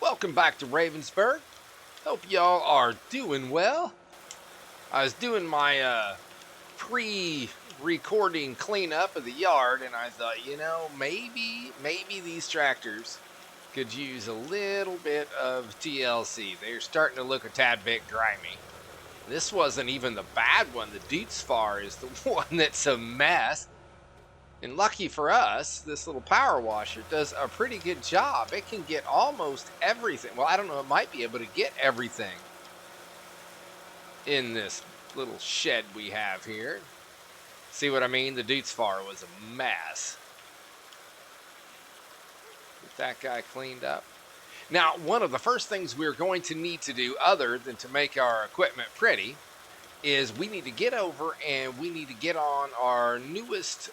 Welcome back to Ravensberg. Hope y'all are doing well. I was doing my pre-recording cleanup of the yard, and I thought, maybe these tractors could use a little bit of TLC. They're starting to look a tad bit grimy. This wasn't even the bad one. The Dutzfar is the one that's a mess. And lucky for us, this little power washer does a pretty good job. It can get almost everything. Well, I don't know, it might be able to get everything in this little shed we have here. See what I mean? The Dutzfar was a mess. Get that guy cleaned up. Now, one of the first things we're going to need to do, other than to make our equipment pretty, is we need to get over and we need to get on our newest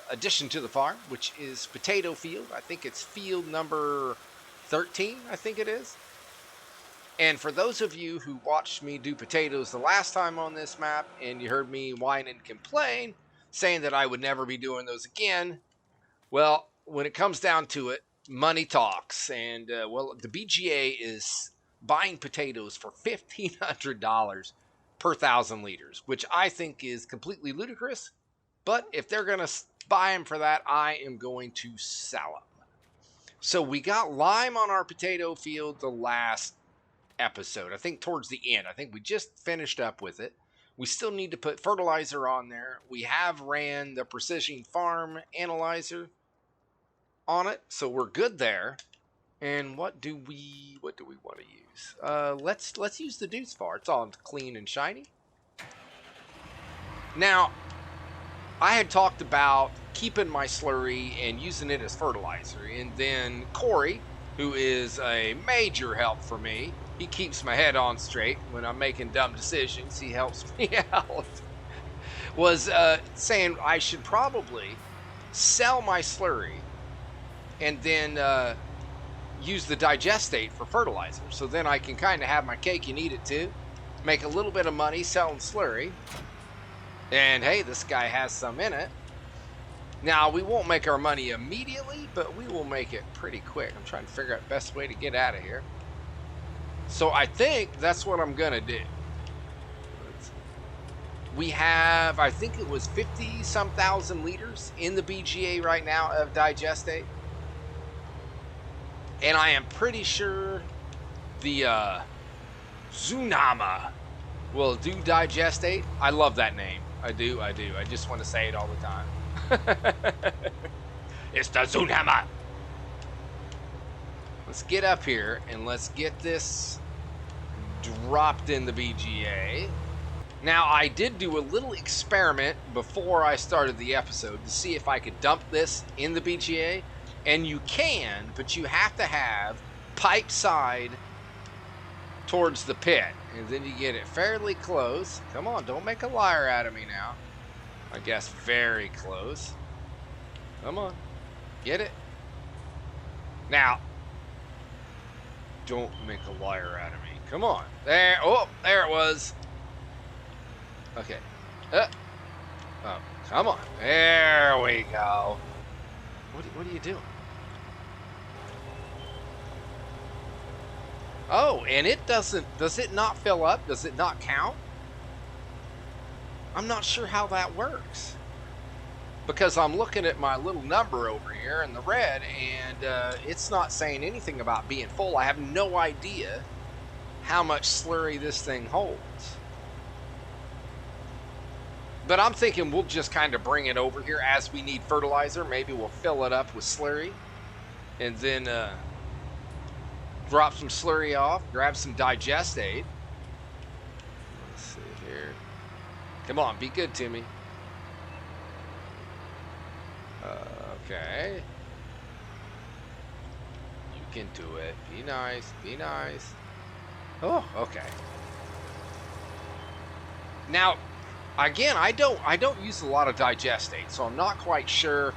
addition to the farm, which is potato field. I think it's field number 13, I think it is. And for those of you who watched me do potatoes the last time on this map, and you heard me whine and complain, saying that I would never be doing those again, well, when it comes down to it, money talks. And, well, the BGA is buying potatoes for $1,500 per 1,000 liters, which I think is completely ludicrous. But if they're going to buy them for that, I am going to sell them. So we got lime on our potato field the last episode. I think towards the end. I think we just finished up with it. We still need to put fertilizer on there. We have ran the Precision Farm Analyzer on it, so we're good there. And what do we want to use? Let's use the Dutzfar. It's all clean and shiny. Now, I had talked about keeping my slurry and using it as fertilizer, and then Corey, who is a major help for me, he keeps my head on straight when I'm making dumb decisions. He helps me out. Was saying I should probably sell my slurry and then use the digestate for fertilizer. So then I can kind of have my cake and eat it too. Make a little bit of money selling slurry. And hey, this guy has some in it. Now, we won't make our money immediately, but we will make it pretty quick. I'm trying to figure out the best way to get out of here. So I think that's what I'm going to do. We have, I think it was 50-some thousand liters in the BGA right now of digestate. And I am pretty sure the Zunama will do digestate. I love that name. I do. I just want to say it all the time. It's the Zunama. Let's get up here and let's get this dropped in the BGA. Now, I did do a little experiment before I started the episode to see if I could dump this in the BGA. And you can, but you have to have pipe side towards the pit. And then you get it fairly close. Come on, don't make a liar out of me now. I guess very close. Come on, get it. Now, don't make a liar out of me. Come on. There, oh, there it was. Okay. Oh, come on. There we go. What are you doing? Oh, and it does it not fill up? Does it not count? I'm not sure how that works. Because I'm looking at my little number over here in the red, and it's not saying anything about being full. I have no idea how much slurry this thing holds. But I'm thinking we'll just kind of bring it over here as we need fertilizer. Maybe we'll fill it up with slurry. And then drop some slurry off. Grab some digestate. Let's see here. Come on, be good to me. Okay. You can do it. Be nice. Be nice. Oh, okay. Now, again, I don't use a lot of digestate, so I'm not quite sure.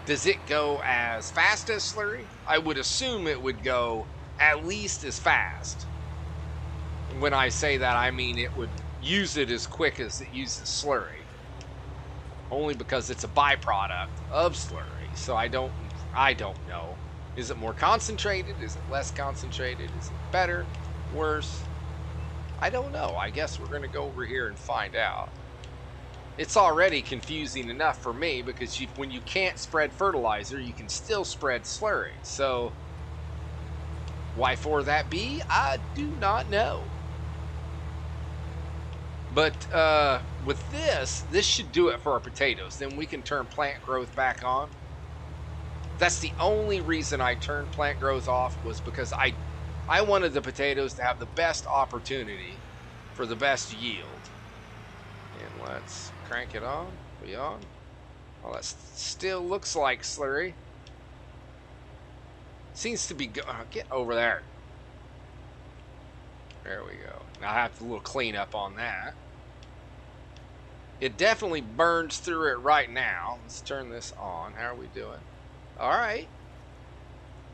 Does it go as fast as slurry? I would assume it would go at least as fast. When I say that, I mean it would use it as quick as it uses slurry. Only because it's a byproduct of slurry. So I don't know. Is it more concentrated? Is it less concentrated? Is it better? Worse? I don't know. I guess we're going to go over here and find out. It's already confusing enough for me because when you can't spread fertilizer, you can still spread slurry. So, why for that be? I do not know. But with this should do it for our potatoes. Then we can turn plant growth back on. That's the only reason I turned plant growth off, was because I wanted the potatoes to have the best opportunity for the best yield. And let's crank it on. We on? Well, that still looks like slurry. Seems to be get over there. There we go. Now I have a little cleanup on that. It definitely burns through it right now. Let's turn this on. How are we doing? All right.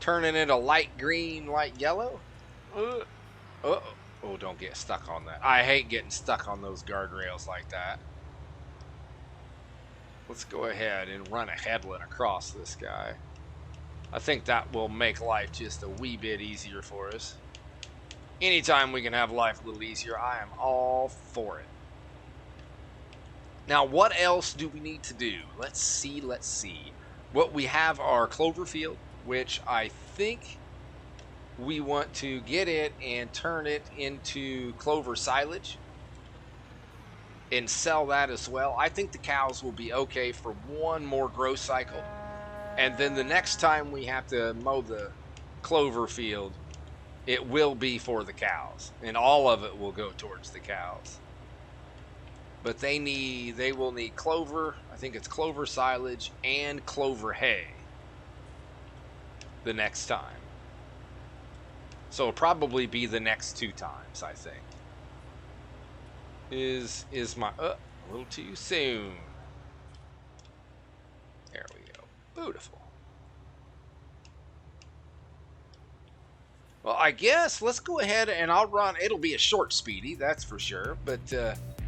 Turning it a light green, light yellow. Oh, don't get stuck on that. I hate getting stuck on those guardrails like that. Let's go ahead and run a headland across this guy. I think that will make life just a wee bit easier for us. Anytime we can have life a little easier, I am all for it. Now, what else do we need to do? Let's see. What we have our clover field, which I think we want to get it and turn it into clover silage and sell that as well. I think the cows will be okay for one more growth cycle. And then the next time we have to mow the clover field, it will be for the cows. And all of it will go towards the cows. But they will need clover. I think it's clover silage and clover hay the next time. So it'll probably be the next 2 times, I think. Is my a little too soon. There we go. Beautiful. Well, I guess let's go ahead and I'll run. It'll be a short speedy, that's for sure. But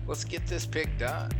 let's get this pick done.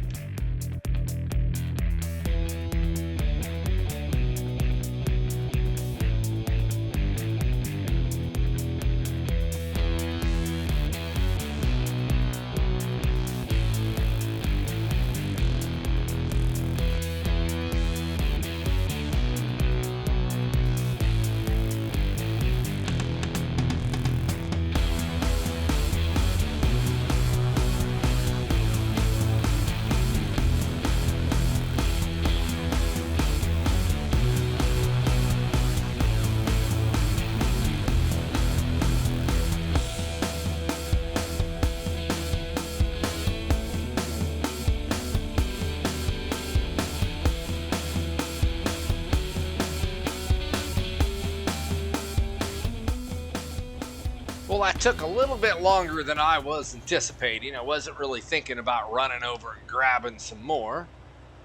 Well, that took a little bit longer than I was anticipating. I wasn't really thinking about running over and grabbing some more.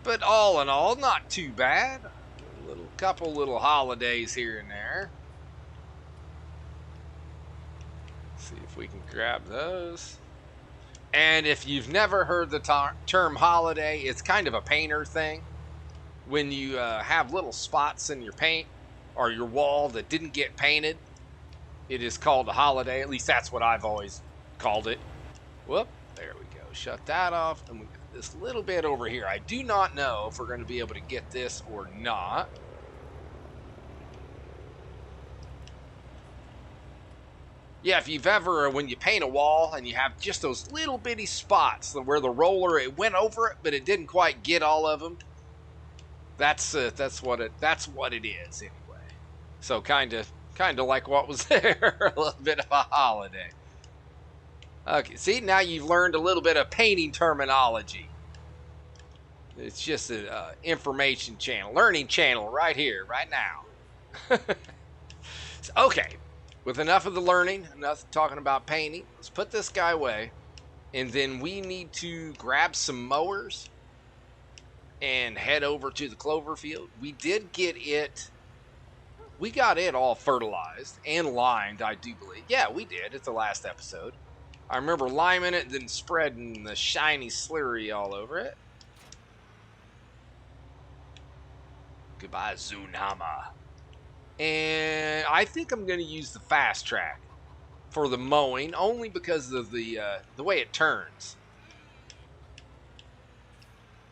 But all in all, not too bad. A couple little holidays here and there. Let's see if we can grab those. And if you've never heard the term holiday, it's kind of a painter thing. When you have little spots in your paint or your wall that didn't get painted, it is called a holiday. At least that's what I've always called it. Whoop, there we go. Shut that off. And we got this little bit over here. I do not know if we're going to be able to get this or not. Yeah, if you've ever, when you paint a wall and you have just those little bitty spots where the roller, it went over it, but it didn't quite get all of them. That's what it is anyway. So kind of like what was there, a little bit of a holiday. Okay, see, now you've learned a little bit of painting terminology. It's just an information channel, learning channel right here, right now. Okay, with enough of the learning, enough talking about painting, let's put this guy away. And then we need to grab some mowers and head over to the clover field. We did get it. We got it all fertilized and limed, I do believe. Yeah, we did at the last episode. I remember liming it, then spreading the shiny slurry all over it. Goodbye, Zunama. And I think I'm going to use the fast track for the mowing, only because of the way it turns.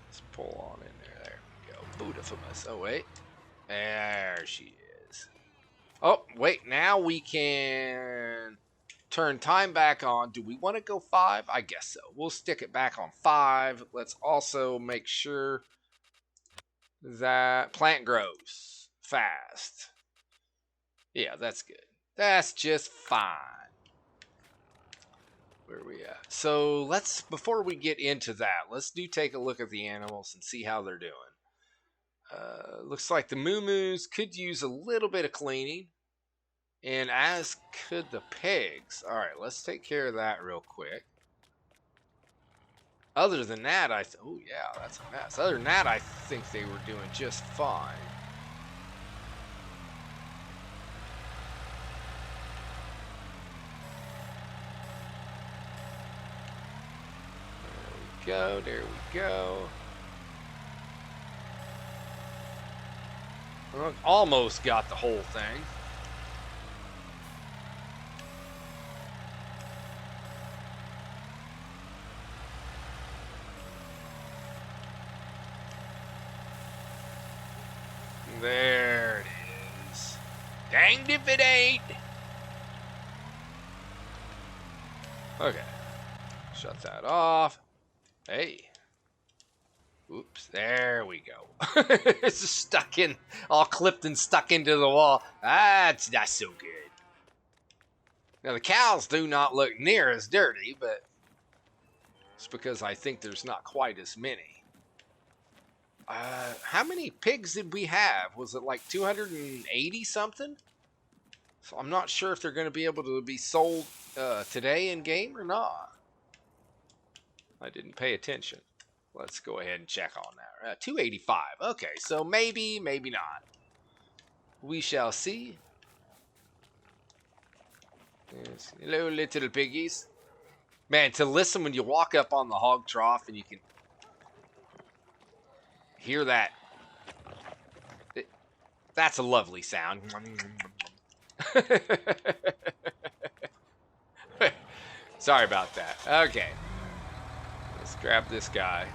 Let's pull on in there. There we go. Beautifulness. Oh, wait. There she is. Oh, wait. Now we can turn time back on. Do we want to go 5? I guess so. We'll stick it back on 5. Let's also make sure that plant grows fast. Yeah, that's good. That's just fine. Where are we at? So before we get into that, let's take a look at the animals and see how they're doing. Looks like the moo-moos could use a little bit of cleaning, and as could the pigs. All right, let's take care of that real quick. Other than that, oh yeah, that's a mess. Other than that, I think they were doing just fine. There we go. Well, almost got the whole thing. There it is. Danged if it ain't. Okay. Shut that off. Hey. Oops. There we go. It's just stuck in, all clipped and stuck into the wall. That's not so good. Now the cows do not look near as dirty, but it's because I think there's not quite as many. How many pigs did we have? Was it like 280 something? So I'm not sure if they're going to be able to be sold today in game or not. I didn't pay attention. Let's go ahead and check on that. 285. Okay, so maybe, maybe not. We shall see. Yes. Hello, little piggies. Man, to listen when you walk up on the hog trough and you can hear that. That's a lovely sound. Sorry about that. Okay. Let's grab this guy.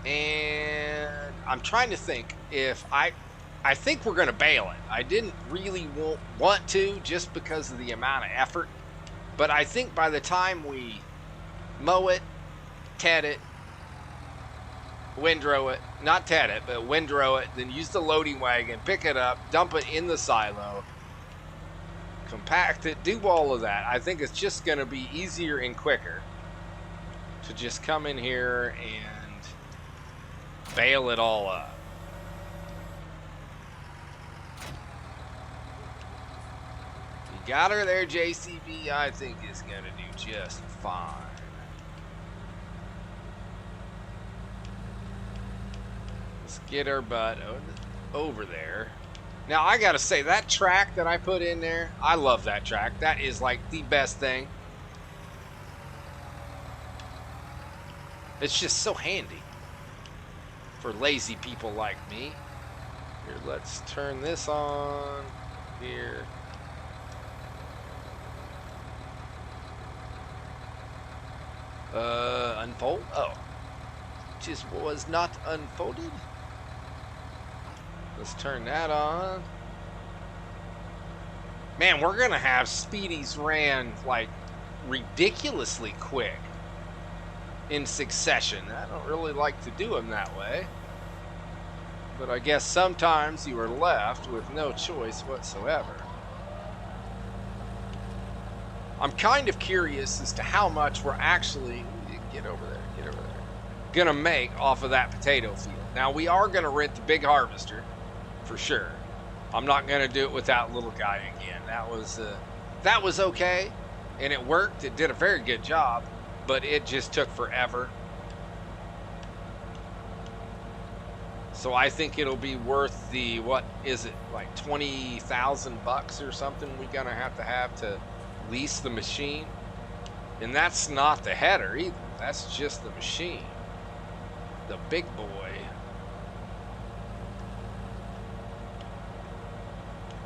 And I'm trying to think if I think we're going to bale it. I didn't really want to just because of the amount of effort. But I think by the time we mow it, ted it, windrow it, not ted it, but windrow it, then use the loading wagon, pick it up, dump it in the silo, compact it, do all of that. I think it's just going to be easier and quicker to just come in here and bale it all up. You got her there, JCB. I think it's going to do just fine. Let's get our butt over there. Now, I got to say, that track that I put in there, I love that track. That is like the best thing. It's just so handy for lazy people like me. Here, let's turn this on. Here. Unfold? Oh. Just was not unfolded. Let's turn that on. Man, we're going to have speedies ran like ridiculously quick in succession. I don't really like to do them that way. But I guess sometimes you are left with no choice whatsoever. I'm kind of curious as to how much we're actually, get over there, gonna make off of that potato field. Now we are gonna rent the big harvester for sure. I'm not gonna do it without little guy again. That was okay, and it worked. It did a very good job, but it just took forever. So I think it'll be worth the, what is it, like 20,000 bucks or something we're gonna have to lease the machine. And that's not the header either. That's just the machine. The big boy.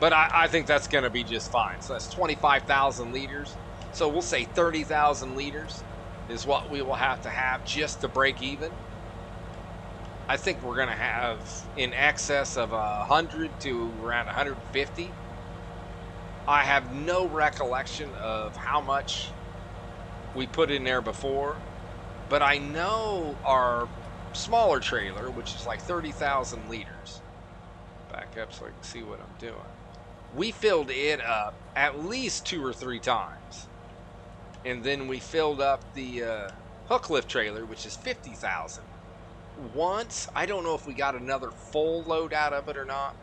But I think that's going to be just fine. So that's 25,000 liters. So we'll say 30,000 liters is what we will have to have just to break even. I think we're going to have in excess of 100 to around 150. I have no recollection of how much we put in there before, but I know our smaller trailer, which is like 30,000 liters. Back up so I can see what I'm doing. We filled it up at least 2 or 3 times. And then we filled up the hook lift trailer, which is 50,000. Once, I don't know if we got another full load out of it or not.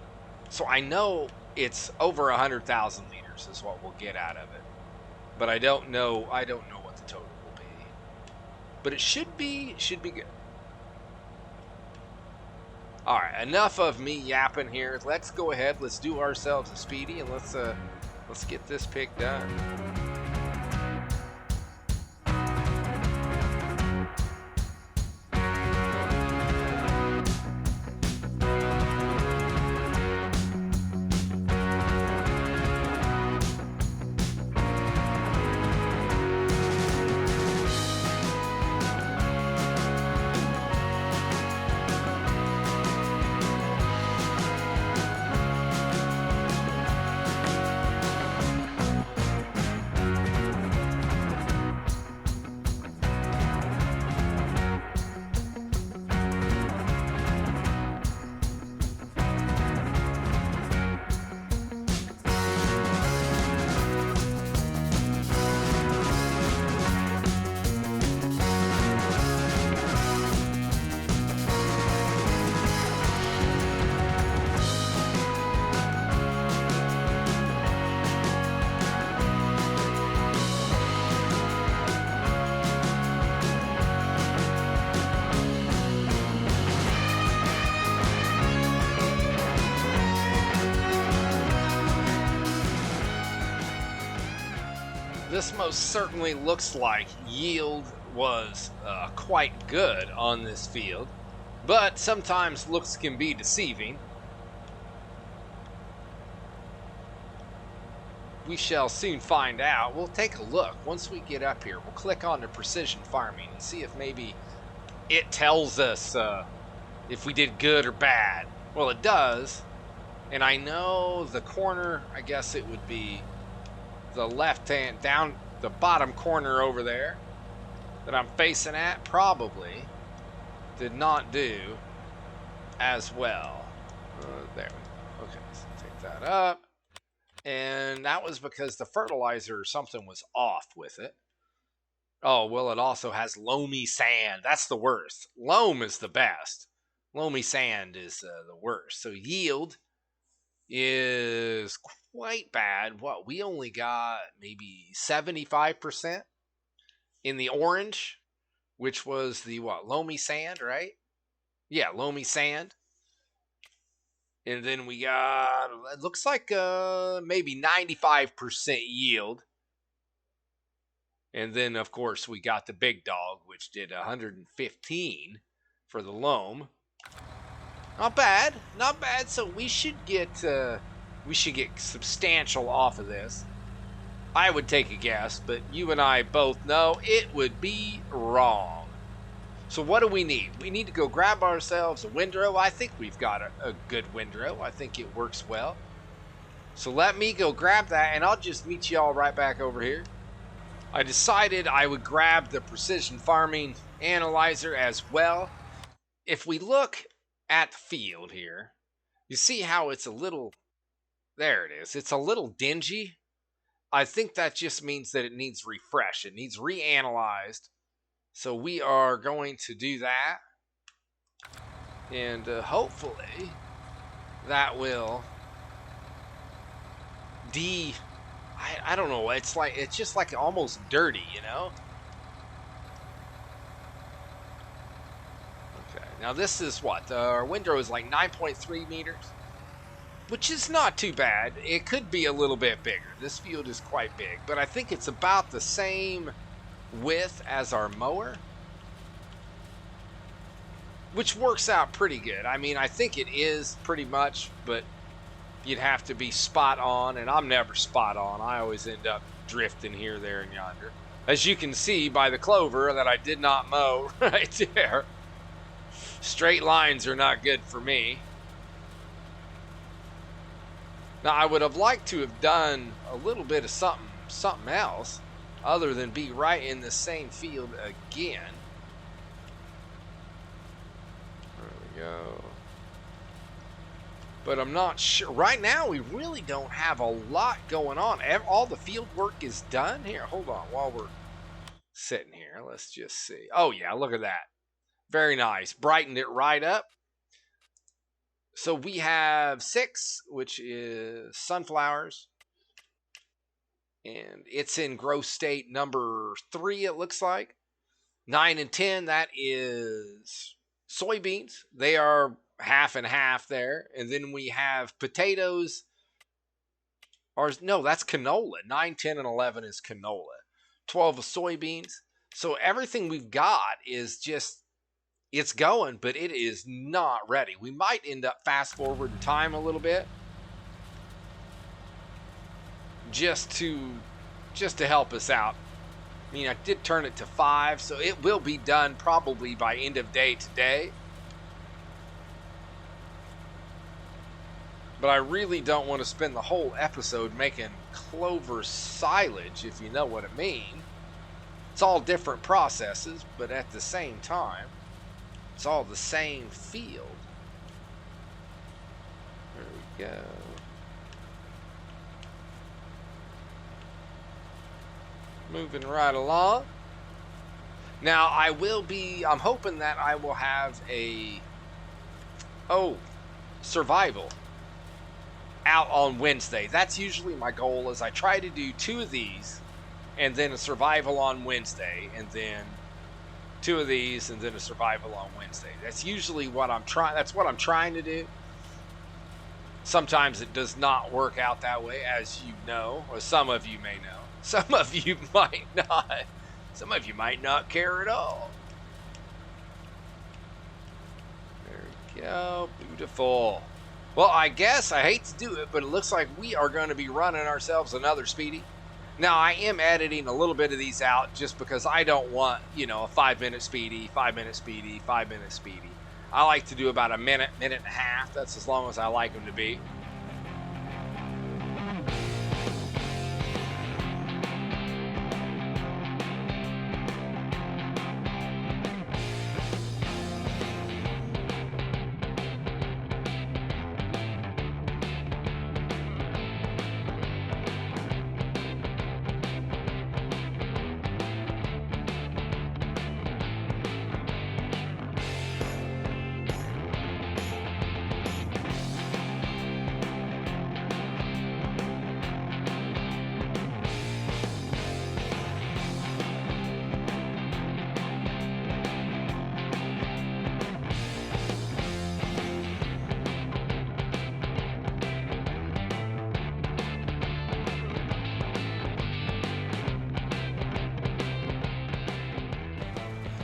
So I know it's over 100,000 liters is what we'll get out of it. But I don't know what the total will be. But it should be good. All right, enough of me yapping here. Let's go ahead. Let's do ourselves a speedy, and let's get this pick done. This most certainly looks like yield was quite good on this field, but sometimes looks can be deceiving. We shall soon find out. We'll take a look. Once we get up here, we'll click on the precision farming and see if maybe it tells us if we did good or bad. Well, it does. And I know the corner, I guess it would be the left hand down the bottom corner over there that I'm facing at probably did not do as well. There we go. Okay, so take that up. And that was because the fertilizer or something was off with it. Oh, well, it also has loamy sand. That's the worst. Loam is the best. Loamy sand is the worst. So yield is quite bad. What, we only got maybe 75% in the orange, which was the loamy sand, right? Yeah, loamy sand. And then we got, it looks like maybe 95% yield. And then, of course, we got the big dog, which did 115 for the loam. Not bad, not bad. So we should get substantial off of this. I would take a guess, but you and I both know it would be wrong. So what do we need? We need to go grab ourselves a windrow. I think we've got a good windrow. I think it works well. So let me go grab that, and I'll just meet y'all right back over here. I decided I would grab the precision farming analyzer as well. If we look at the field here, you see how it's a little, there it is. It's a little dingy. I think that just means that it needs refresh. It needs reanalyzed. So we are going to do that. And hopefully that will I don't know. It's just like almost dirty, you know? Okay. Now this is what? Our windrow is like 9.3 meters, which is not too bad. It could be a little bit bigger. This field is quite big, but I think it's about the same width as our mower, which works out pretty good. I mean, I think it is pretty much, but you'd have to be spot on, and I'm never spot on. I always end up drifting here, there, and yonder. As you can see by the clover that I did not mow right there. Straight lines are not good for me. Now, I would have liked to have done a little bit of something else other than be right in the same field again. There we go. But I'm not sure. Right now, we really don't have a lot going on. All the field work is done. Here, hold on. While we're sitting here, let's just see. Oh, yeah, look at that. Very nice. Brightened it right up. So we have 6, which is sunflowers. And it's in growth state number 3, it looks like. 9 and 10, that is soybeans. They are half and half there. And then we have potatoes. Or no, that's canola. 9, 10, and 11 is canola. 12 is soybeans. So everything we've got is just, it's going, but it is not ready. We might end up fast forward in time a little bit. Just to help us out. I mean, I did turn it to 5, so it will be done probably by end of day today. But I really don't want to spend the whole episode making clover silage, if you know what I mean. It's all different processes, but at the same time, it's all the same field. There we go. Moving right along. Now, I'm hoping that I will have a, survival out on Wednesday. That's usually my goal, is I try to do 2 of these, and then a survival on Wednesday, and then 2 of these, and then a survival on Wednesday. That's usually what I'm trying to do. Sometimes it does not work out that way, as you know, or some of you may know. Some of you might not. Some of you might not care at all. There we go. Beautiful. Well, I guess I hate to do it, but it looks like we are going to be running ourselves another speedy. Now, I am editing a little bit of these out just because I don't want, a 5-minute speedy, 5-minute speedy, 5-minute speedy. I like to do about a minute, minute and a half. That's as long as I like them to be.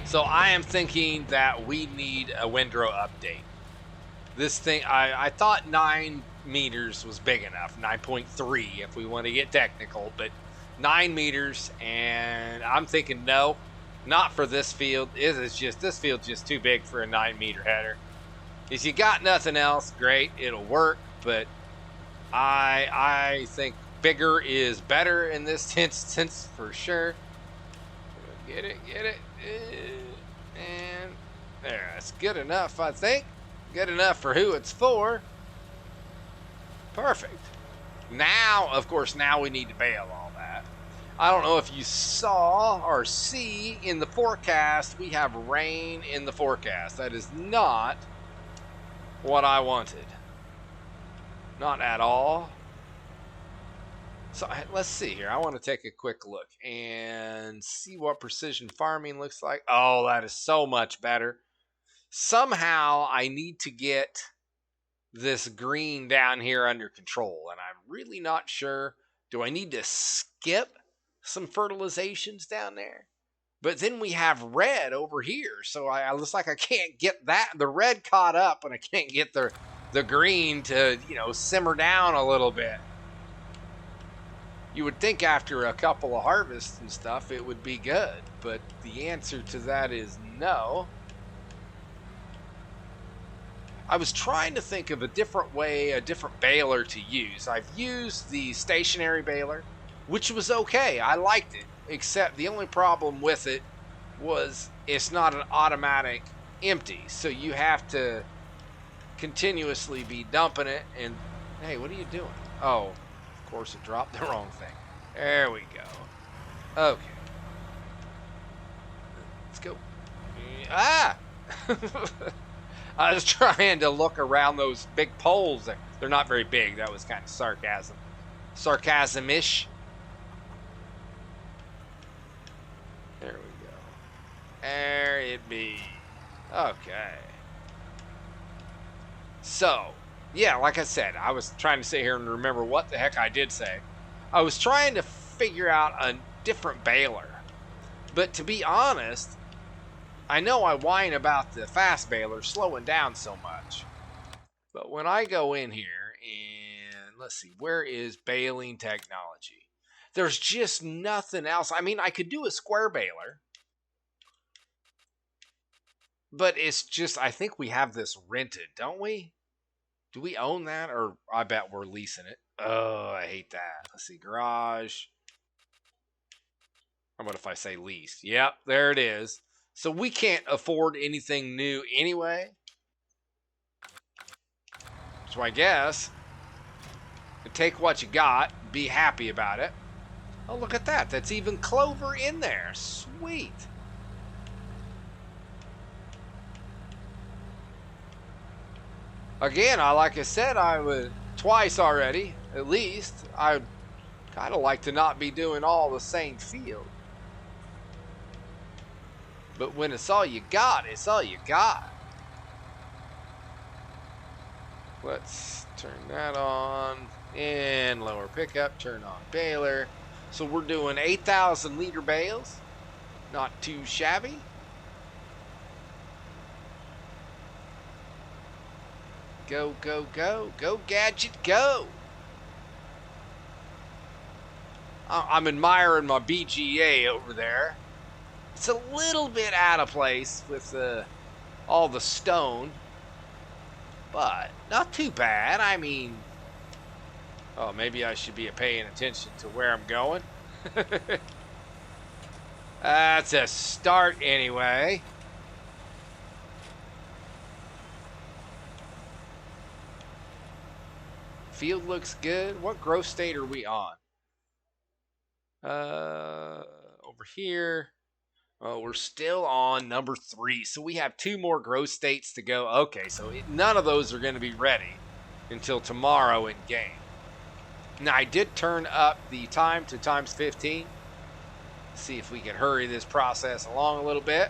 So I am thinking that we need a windrow update. This thing, I thought 9 meters was big enough, 9.3 if we want to get technical, but 9 meters, and I'm thinking no, not for this field. This field's just too big for a 9-meter header. If you got nothing else, great, it'll work, but I think bigger is better in this instance for sure. Get it. And there, that's good enough, I think. Good enough for who it's for. Perfect. Now, of course, we need to bale all that. I don't know if you saw or see in the forecast, we have rain in the forecast. That is not what I wanted. Not at all. So let's see here. I want to take a quick look and see what precision farming looks like. Oh, that is so much better. Somehow I need to get this green down here under control, and I'm really not sure. Do I need to skip some fertilizations down there? But then we have red over here, so I looks like I can't get that. The red caught up, and I can't get the the green to, simmer down a little bit. You would think after a couple of harvests and stuff it would be good, but the answer to that is no. I was trying to think of a different way, a different baler to use. I've used the stationary baler, which was okay. I liked it, except the only problem with it was it's not an automatic empty. So you have to continuously be dumping it. And hey, what are you doing? Oh, of course it dropped the wrong thing. There we go. Okay. Let's go. Ah! I was trying to look around those big poles. They're not very big. That was kind of sarcasm. Sarcasm-ish. There we go. There it be. Okay. So, yeah, like I said, I was trying to sit here and remember what the heck I did say. I was trying to figure out a different baler. But to be honest, I know I whine about the fast baler slowing down so much, but when I go in here and let's see, where is baling technology? There's just nothing else. I mean, I could do a square baler, but it's just, I think we have this rented, don't we? Do we own that? Or I bet we're leasing it. Oh, I hate that. Let's see, garage. Or what if I say leased? Yep, there it is. So we can't afford anything new anyway. So I guess take what you got, be happy about it. Oh, look at that. That's even Clover in there. Sweet. Again, like I said, I was twice already, at least. I'd kind of like to not be doing all the same field. But when it's all you got, it's all you got. Let's turn that on. And lower pickup, turn on baler. So we're doing 8,000 liter bales. Not too shabby. Go, go, go. Go, Gadget, go. I'm admiring my BGA over there. It's a little bit out of place with all the stone, but not too bad. I mean, oh, maybe I should be paying attention to where I'm going. That's a start anyway. Field looks good. What growth state are we on? Over here. Oh, we're still on number 3, so we have 2 more growth states to go. Okay, so none of those are going to be ready until tomorrow in game. Now, I did turn up the time to times 15. See if we can hurry this process along a little bit.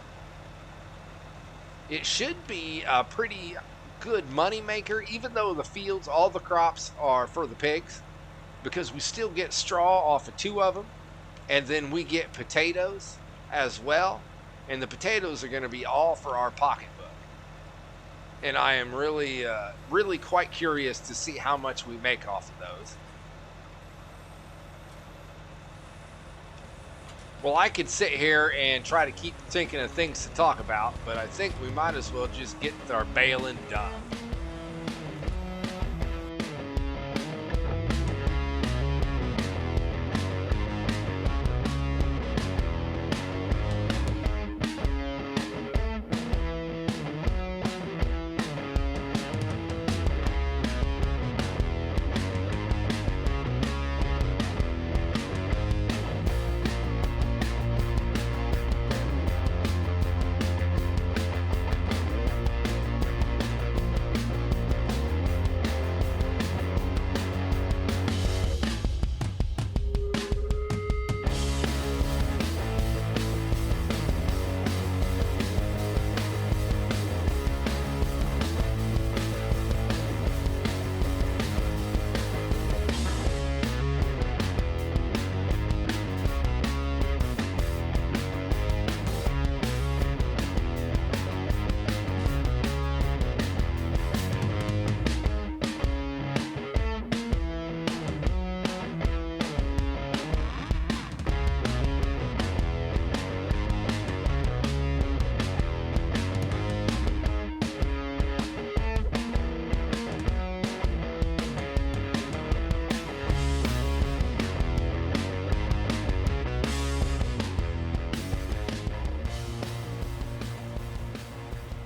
It should be a pretty good money maker, even though the fields, all the crops are for the pigs, because we still get straw off of 2 of them, and then we get potatoes as well, and the potatoes are going to be all for our pocketbook. And I am really quite curious to see how much we make off of those. Well, I could sit here and try to keep thinking of things to talk about, but I think we might as well just get our baling done.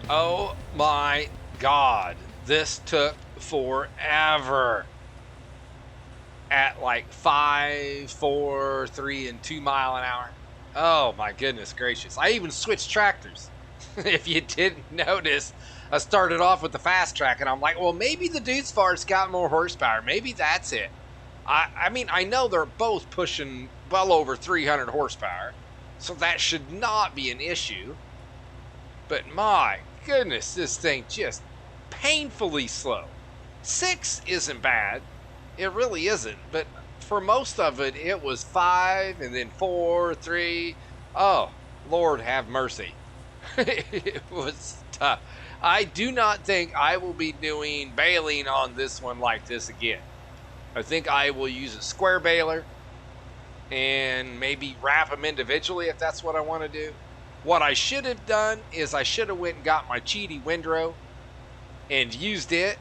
Oh my God. This took forever. At like 5, 4, 3, and 2 mile an hour. Oh my goodness gracious. I even switched tractors. If you didn't notice, I started off with the fast track and I'm like, well, maybe the Deuce Fart's got more horsepower. Maybe that's it. I mean, I know they're both pushing well over 300 horsepower, so that should not be an issue. But my goodness, this thing just painfully slow. 6 isn't bad. It really isn't. But for most of it, it was 5 and then 4, 3. Oh, Lord have mercy. It was tough. I do not think I will be doing baling on this one like this again. I think I will use a square baler and maybe wrap them individually if that's what I want to do. What I should have done is I should have went and got my cheaty windrow and used it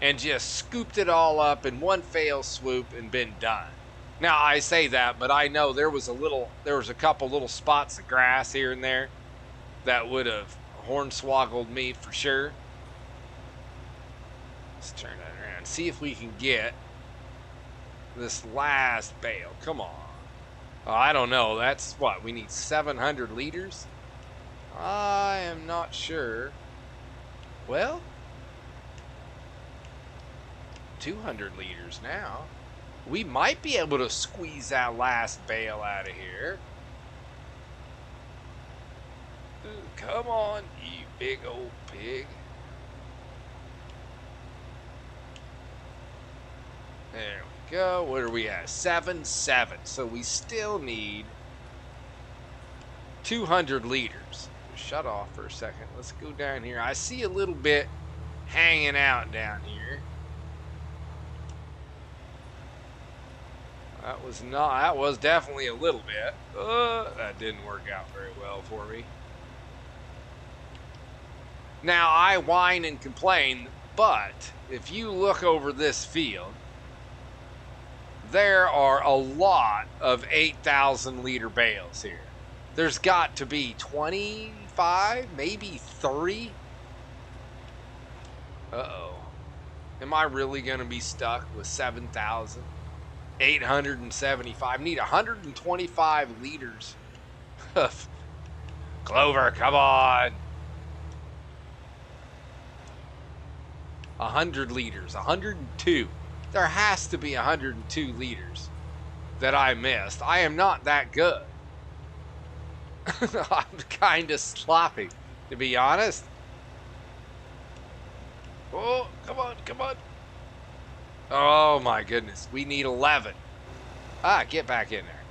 and just scooped it all up in one fell swoop and been done. Now I say that, but I know there was a couple little spots of grass here and there that would have hornswoggled me for sure. Let's turn that around. See if we can get this last bale. Come on. Oh, I don't know. That's what? We need 700 liters? I am not sure. Well, 200 liters now. We might be able to squeeze that last bale out of here. Ooh, come on, you big old pig. There we go. What are we at? 7.7. So we still need 200 liters. Shut off for a second. Let's go down here. I see a little bit hanging out down here. That was definitely a little bit. That didn't work out very well for me. Now, I whine and complain, but if you look over this field, there are a lot of 8,000 liter bales here. There's got to be 25, maybe 30. Uh-oh. Am I really going to be stuck with 7,875? Need 125 liters of Clover, come on. 100 liters, 102. There has to be 102 liters that I missed. I am not that good. I'm kind of sloppy, to be honest. Oh, come on, come on. Oh my goodness, we need 11. Ah, get back in there.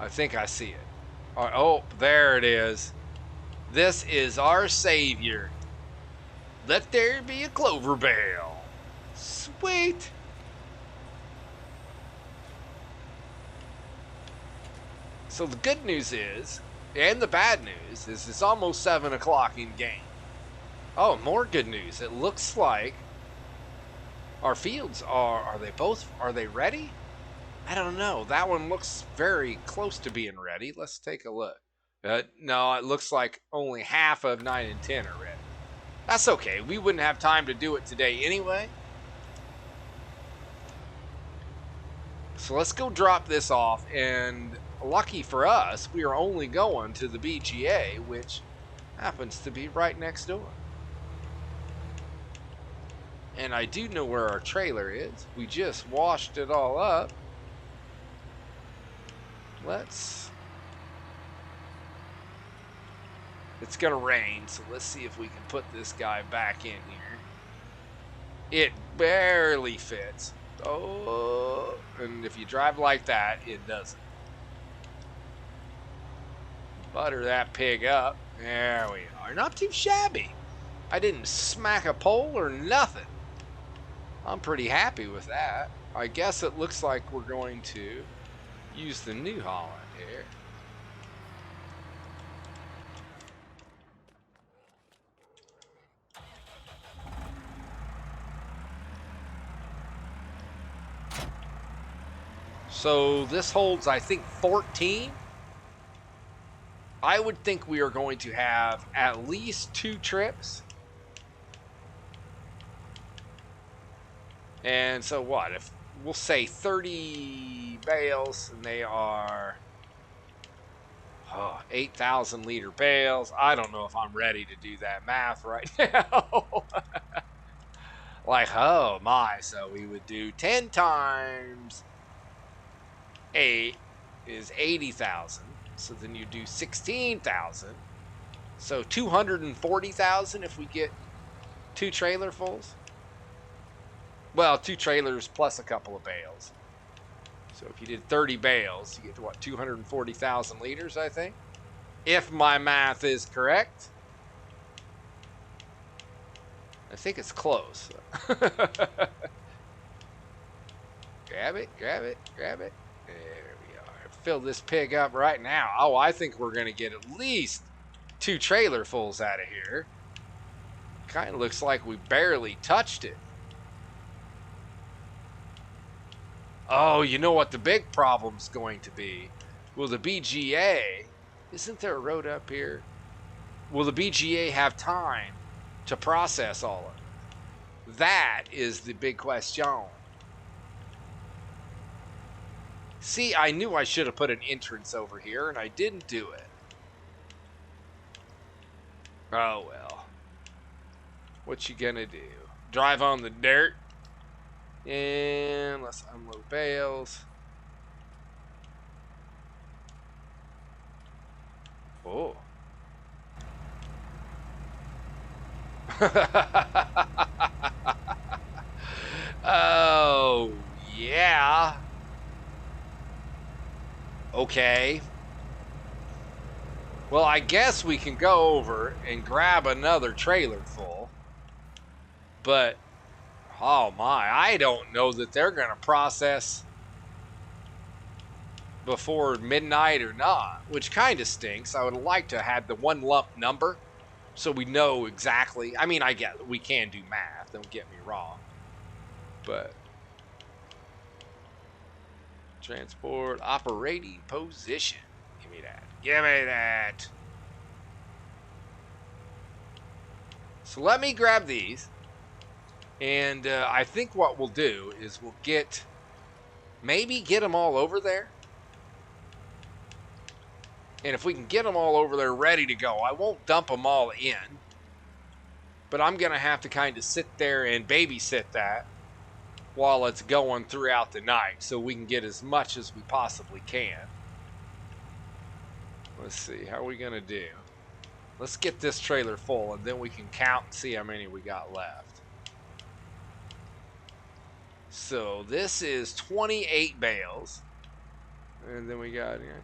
I think I see it. Oh, there it is. This is our savior. Let there be a Clover bale. Sweet. So the good news is, and the bad news is, it's almost 7 o'clock in game. Oh, more good news. It looks like our fields are they ready? I don't know. That one looks very close to being ready. Let's take a look. No, it looks like only half of 9 and 10 are ready. That's okay. We wouldn't have time to do it today anyway. So let's go drop this off, and lucky for us, we are only going to the BGA, which happens to be right next door. And I do know where our trailer is. We just washed it all up. It's gonna rain, so let's see if we can put this guy back in here. It barely fits. Oh, and if you drive like that, it doesn't. Butter that pig up. There we are. Not too shabby. I didn't smack a pole or nothing. I'm pretty happy with that. I guess it looks like we're going to use the New Holland here. So this holds, I think, 14. I would think we are going to have at least 2 trips. And so what? If we'll say 30 bales, and they are 8,000 liter bales. I don't know if I'm ready to do that math right now. Like, oh my. So we would do 10 times 8 is 80,000. So then you do 16,000. So 240,000 if we get 2 trailerfuls. Well, 2 trailers plus a couple of bales. So if you did 30 bales, you get to what, 240,000 liters, I think? If my math is correct. I think it's close. Grab it, grab it, grab it. There we are. Fill this pig up right now. Oh, I think we're going to get at least 2 trailerfuls out of here. Kind of looks like we barely touched it. Oh, you know what the big problem's going to be? Will the BGA, isn't there a road up here? Will the BGA have time to process all of it? That is the big question. See, I knew I should have put an entrance over here, and I didn't do it. Oh, well. What you gonna do? Drive on the dirt? And let's unload bales. Oh. Oh, yeah. Okay. Well, I guess we can go over and grab another trailer full. But oh my, I don't know that they're going to process before midnight or not, which kind of stinks. I would like to have the 1 lump number so we know exactly. I mean, I get we can do math, don't get me wrong. But transport operating position. Give me that. Give me that. So let me grab these. And I think what we'll do is we'll maybe get them all over there. And if we can get them all over there ready to go, I won't dump them all in. But I'm going to have to kind of sit there and babysit that while it's going throughout the night so we can get as much as we possibly can. Let's see, how are we going to do? Let's get this trailer full and then we can count and see how many we got left. So this is 28 bales. And then we got here.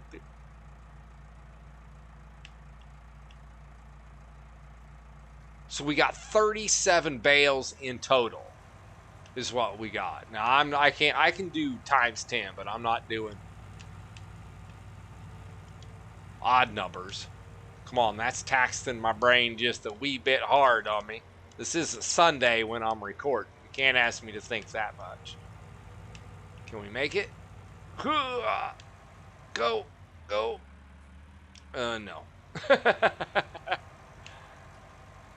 So we got 37 bales in total is what we got. Now I can do times 10, but I'm not doing odd numbers. Come on, that's taxing my brain just a wee bit hard on me. This is a Sunday when I'm recording. You can't ask me to think that much. Can we make it? Go, go. No.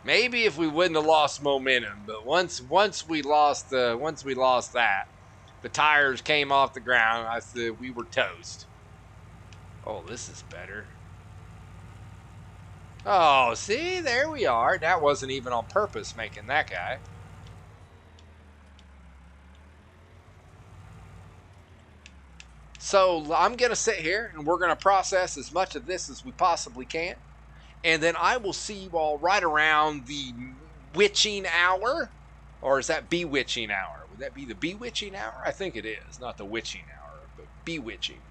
Maybe if we wouldn't have lost momentum, but once we lost that, the tires came off the ground. I said we were toast. Oh, this is better. Oh, see, there we are. That wasn't even on purpose making that guy. So I'm going to sit here and we're going to process as much of this as we possibly can. And then I will see you all right around the witching hour. Or is that bewitching hour? Would that be the bewitching hour? I think it is. Not the witching hour, but bewitching.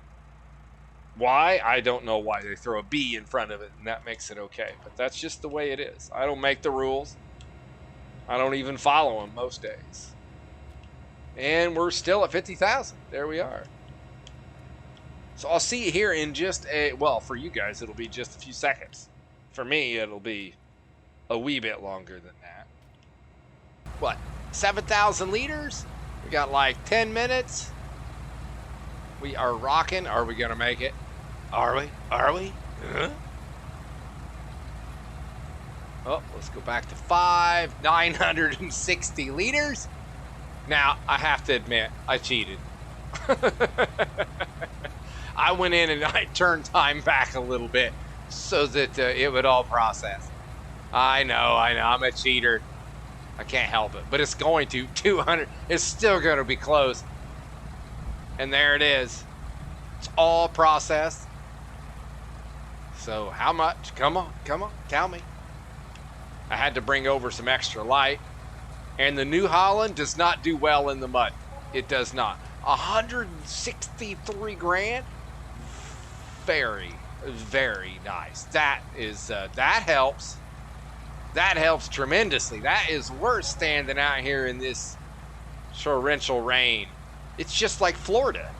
Why? I don't know why they throw a B in front of it and that makes it okay. But that's just the way it is. I don't make the rules. I don't even follow them most days. And we're still at 50,000. There we are. So I'll see you here in just well, for you guys, it'll be just a few seconds. For me, it'll be a wee bit longer than that. What? 7,000 liters? We got like 10 minutes. We are rocking. Are we going to make it? Are we? Are we? Huh? Oh, let's go back to 5, 960 liters. Now, I have to admit, I cheated. I went in and I turned time back a little bit so that it would all process. I know, I'm a cheater. I can't help it, but it's going to 200. It's still going to be close. And there it is. It's all processed. So how much? Come on, tell me. I had to bring over some extra light. And the New Holland does not do well in the mud. It does not. 163 grand. Very, very nice. That is, that helps. That helps tremendously. That is worth standing out here in this torrential rain. It's just like Florida.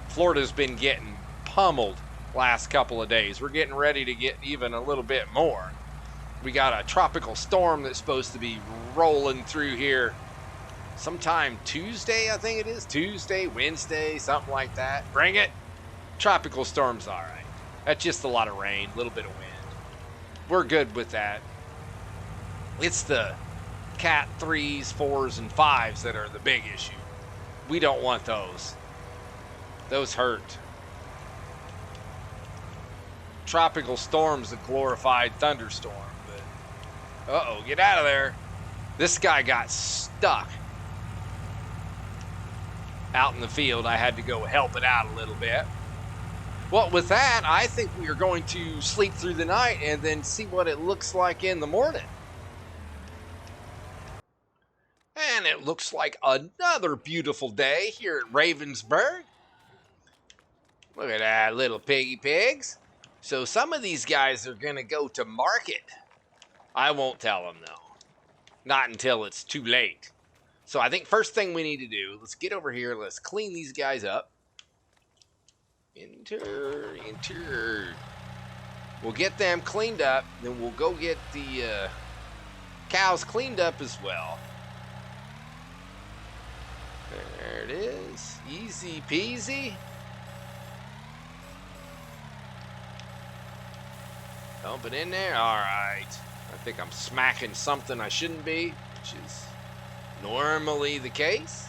Florida's been getting pummeled last couple of days. We're getting ready to get even a little bit more. We got a tropical storm that's supposed to be rolling through here sometime Tuesday, I think it is. Tuesday, Wednesday, something like that. Bring it. Tropical storm's all right. That's just a lot of rain, a little bit of wind. We're good with that. It's the Cat 3s, 4s, and 5s that are the big issue. We don't want those. Those hurt. Tropical storm's a glorified thunderstorm. But uh-oh, get out of there. This guy got stuck out in the field. I had to go help it out a little bit. Well, with that, I think we are going to sleep through the night and then see what it looks like in the morning. And it looks like another beautiful day here at Ravensberg. Look at that, little piggy pigs. So some of these guys are going to go to market. I won't tell them, though. Not until it's too late. So I think first thing we need to do, let's get over here. Let's clean these guys up. Enter. We'll get them cleaned up. Then we'll go get the cows cleaned up as well. There it is. Easy peasy. Dump it in there. All right. I think I'm smacking something I shouldn't be, which is normally the case.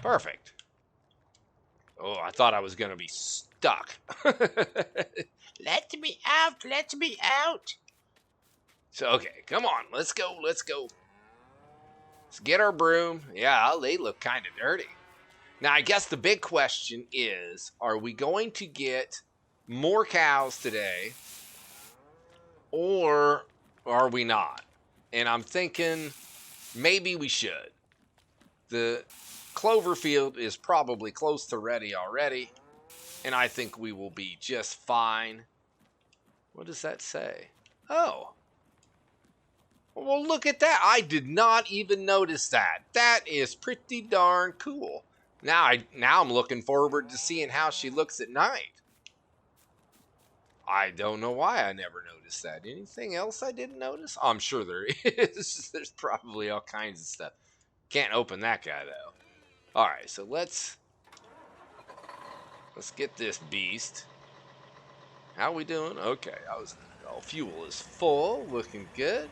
Perfect. Oh, I thought I was going to be stuck. Let me out. Let me out. So, okay, come on. Let's go. Let's get our broom. Yeah, they look kind of dirty. Now, I guess the big question is, are we going to get more cows today or are we not? And I'm thinking maybe we should. The Clover field is probably close to ready already, and I think we will be just fine. What does that say? Oh. Well, look at that. I did not even notice that. That is pretty darn cool. Now I'm looking forward to seeing how she looks at night. I don't know why I never noticed that. Anything else I didn't notice? I'm sure there is. There's probably all kinds of stuff. Can't open that guy, though. All right, so let's get this beast. How we doing? Okay, fuel is full, looking good.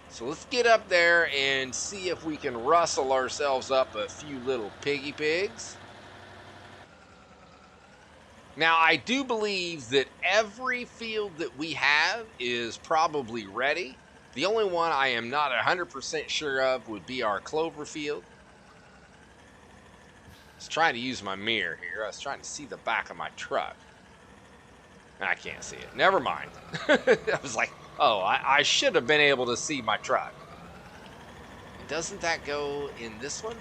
So let's get up there and see if we can rustle ourselves up a few little piggy pigs. Now, I do believe that every field that we have is probably ready. The only one I am not 100% sure of would be our Clover field. I was trying to use my mirror here. I was trying to see the back of my truck. I can't see it. Never mind. I was like, oh, I should have been able to see my truck. Doesn't that go in this one?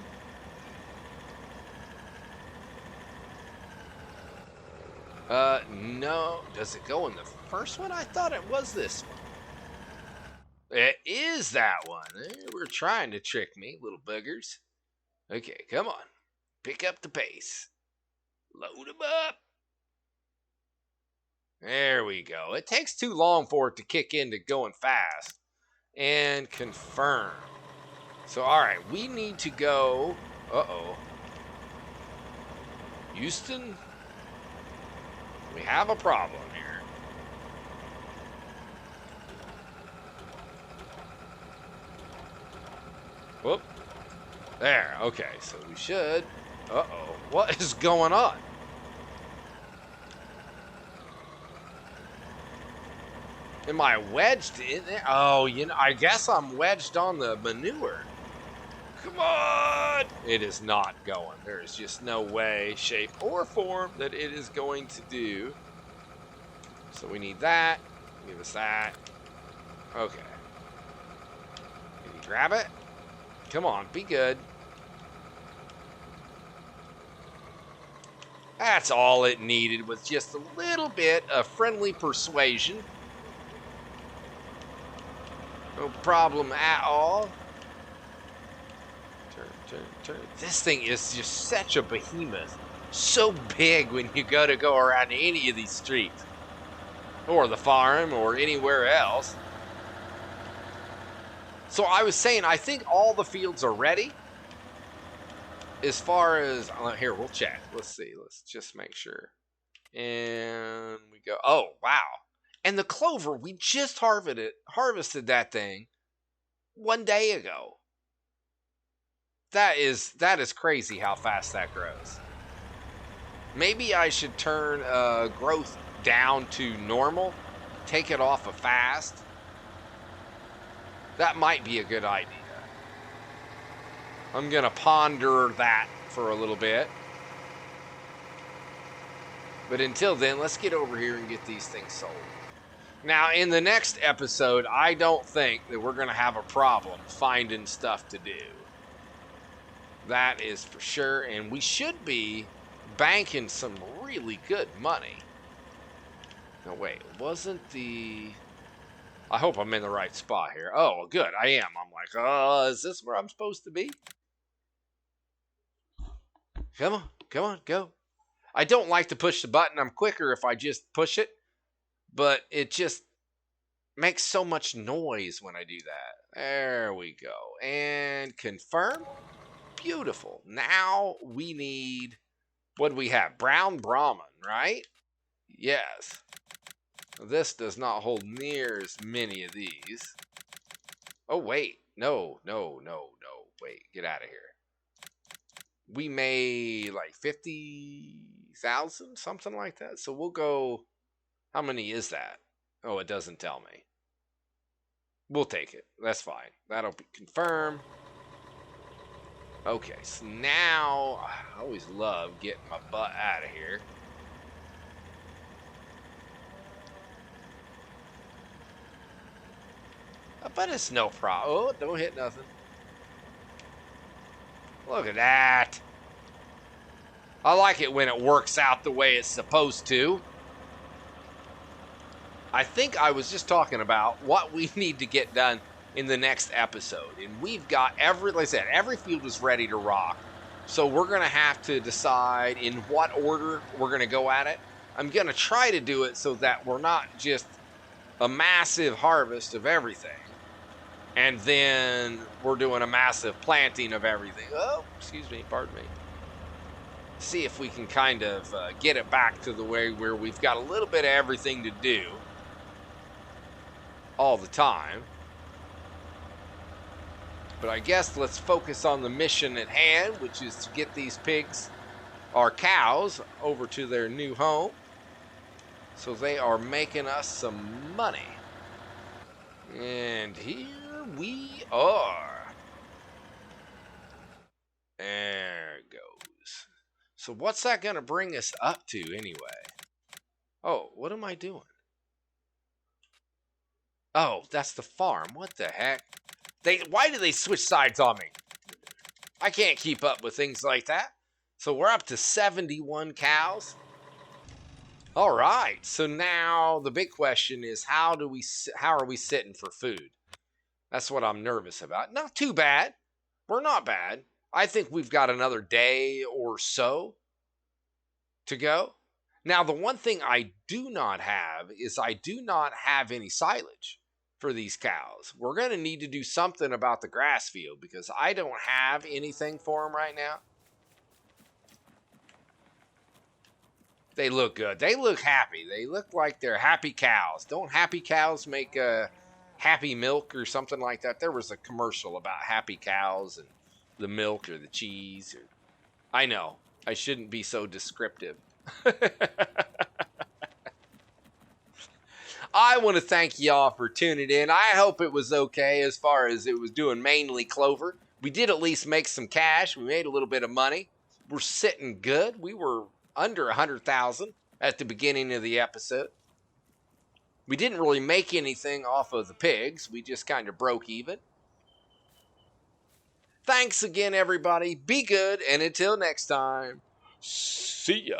No. Does it go in the first one? I thought it was this one. It is that one. We're trying to trick me, little buggers. Okay, come on. Pick up the pace. Load them up. There we go. It takes too long for it to kick into going fast. And confirm. So, all right, we need to go. Uh-oh. Houston? We have a problem here. Whoop. There. Okay, so we should. Uh-oh. What is going on? Am I wedged in there? Oh, I guess I'm wedged on the manure. Come on! It is not going. There is just no way, shape, or form that it is going to do. So we need that. Give us that. Okay. Can you grab it? Come on, be good. That's all it needed, was just a little bit of friendly persuasion. No problem at all. Turn. This thing is just such a behemoth. So big when you go around any of these streets. Or the farm, or anywhere else. So I was saying, I think all the fields are ready. As far as, here, we'll check. Let's see. Let's just make sure. And we go, oh, wow. And the clover, we just harvested that thing 1 day ago. That is crazy how fast that grows. Maybe I should turn growth down to normal. Take it off of fast. That might be a good idea. I'm going to ponder that for a little bit. But until then, let's get over here and get these things sold. Now, in the next episode, I don't think that we're going to have a problem finding stuff to do. That is for sure. And we should be banking some really good money. No, wait. Wasn't the... I hope I'm in the right spot here. Oh, good. I am. I'm like, is this where I'm supposed to be? Come on. Come on. Go. I don't like to push the button. I'm quicker if I just push it. But it just makes so much noise when I do that. There we go. And confirm. Beautiful. Now we need... What do we have? Brown Brahmin, right? Yes. This does not hold near as many of these. Oh, wait. No. Wait, get out of here. We made like 50,000, something like that. So we'll go... How many is that? Oh, it doesn't tell me. We'll take it. That's fine. That'll be confirmed. Okay, so now... I always love getting my butt out of here. But it's no problem. Oh, don't hit nothing. Look at that. I like it when it works out the way it's supposed to. I think I was just talking about what we need to get done in the next episode. And we've got like I said, every field is ready to rock. So we're going to have to decide in what order we're going to go at it. I'm going to try to do it so that we're not just a massive harvest of everything. And then we're doing a massive planting of everything. Oh, excuse me, pardon me. See if we can kind of get it back to the way where we've got a little bit of everything to do all the time. But I guess let's focus on the mission at hand, which is to get these pigs, our cows, over to their new home. So they are making us some money. And here we are. There it goes. So what's that going to bring us up to anyway? Oh, what am I doing? Oh, that's the farm. What the heck? Why do they switch sides on me? I can't keep up with things like that. So we're up to 71 cows. All right. So now the big question is how are we sitting for food? That's what I'm nervous about. Not too bad. We're not bad. I think we've got another day or so to go. Now, the one thing I do not have is I do not have any silage for these cows. We're going to need to do something about the grass field because I don't have anything for them right now. They look good. They look happy. They look like they're happy cows. Don't happy cows make happy milk or something like that? There was a commercial about happy cows and the milk or the cheese. I know. I shouldn't be so descriptive. I want to thank y'all for tuning in. I hope it was okay as far as it was doing mainly Clover. We did at least make some cash. We made a little bit of money. We're sitting good. We were under 100,000 at the beginning of the episode. We didn't really make anything off of the pigs. We just kind of broke even. Thanks again, everybody. Be good, and until next time, see ya.